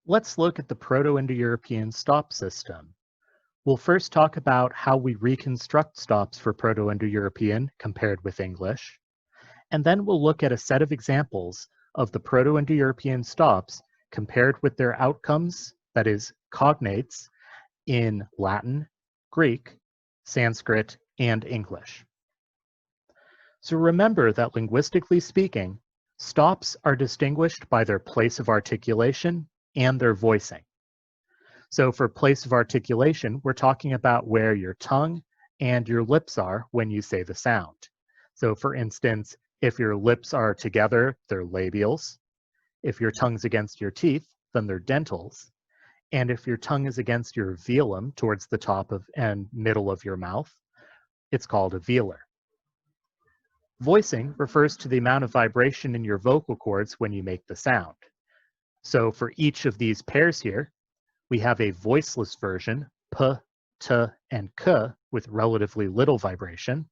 Let's look at the Proto Indo European stop system. We'll first talk about how we reconstruct stops for Proto Indo European compared with English, and then we'll look at a set of examples of the Proto Indo European stops compared with their outcomes, that is, cognates, in Latin, Greek, Sanskrit, and English. So remember that linguistically speaking, stops are distinguished by their place of articulation and their voicing. So for place of articulation, we're talking about where your tongue and your lips are when you say the sound. So for instance, if your lips are together, they're labials. If your tongue's against your teeth, then they're dentals. And if your tongue is against your velum towards the top of and middle of your mouth, it's called a velar. Voicing refers to the amount of vibration in your vocal cords when you make the sound. So for each of these pairs here, we have a voiceless version, p, t, and k, with relatively little vibration,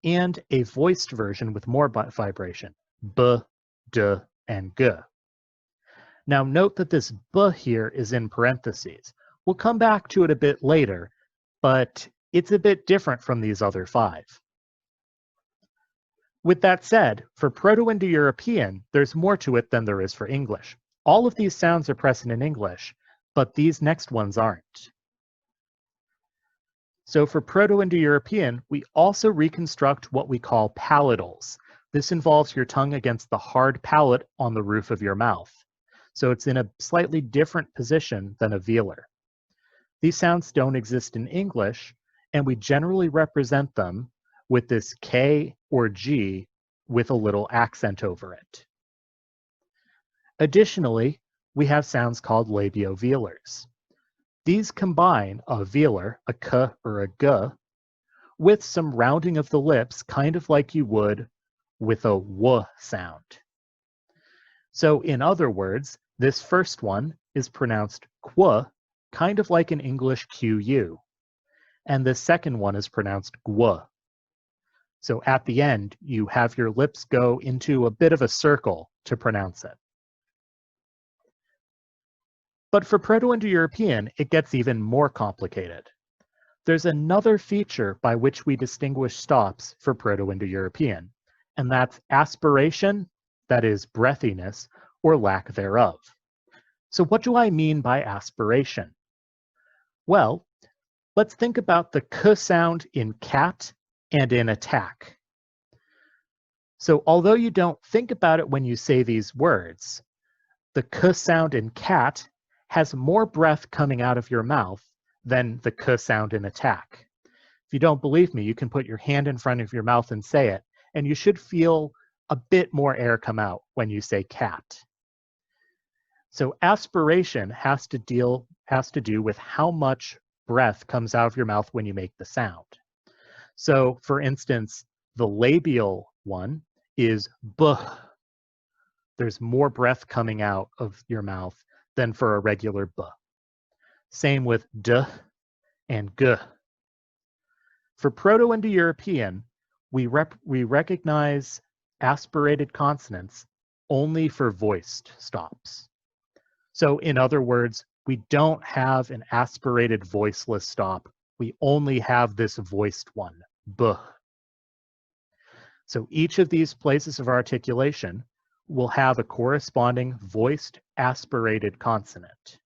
and a voiced version with more vibration, b, d, and g. Now note that this b here is in parentheses. We'll come back to it a bit later, but it's a bit different from these other five. With that said, for Proto Indo European, there's more to it than there is for English. All of these sounds are present in English, but these next ones aren't. So for Proto Indo European, we also reconstruct what we call palatals. This involves your tongue against the hard palate on the roof of your mouth. So it's in a slightly different position than a velar. These sounds don't exist in English, and we generally represent them with this K or G with a little accent over it. Additionally, we have sounds called labiovelars. These combine a velar, a k or a g, with some rounding of the lips, kind of like you would with a w sound. So in other words, this first one is pronounced qu, kind of like an English QU, and the second one is pronounced gw. So at the end, you have your lips go into a bit of a circle to pronounce it. But for Proto Indo European, it gets even more complicated. There's another feature by which we distinguish stops for Proto Indo European, and that's aspiration, that is breathiness, or lack thereof. So what do I mean by aspiration? Well, let's think about the k sound in cat and in attack. So although you don't think about it when you say these words, the k sound in cat has more breath coming out of your mouth than the k sound in attack. If you don't believe me, you can put your hand in front of your mouth and say it, and you should feel a bit more air come out when you say cat. So aspiration has to do with how much breath comes out of your mouth when you make the sound. So for instance, the labial one is b. There's more breath coming out of your mouth than for a regular b. Same with d and g. For Proto Indo European, we recognize aspirated consonants only for voiced stops. So in other words, we don't have an aspirated voiceless stop. We only have this voiced one, b. So each of these places of articulation will have a corresponding voiced aspirated consonant.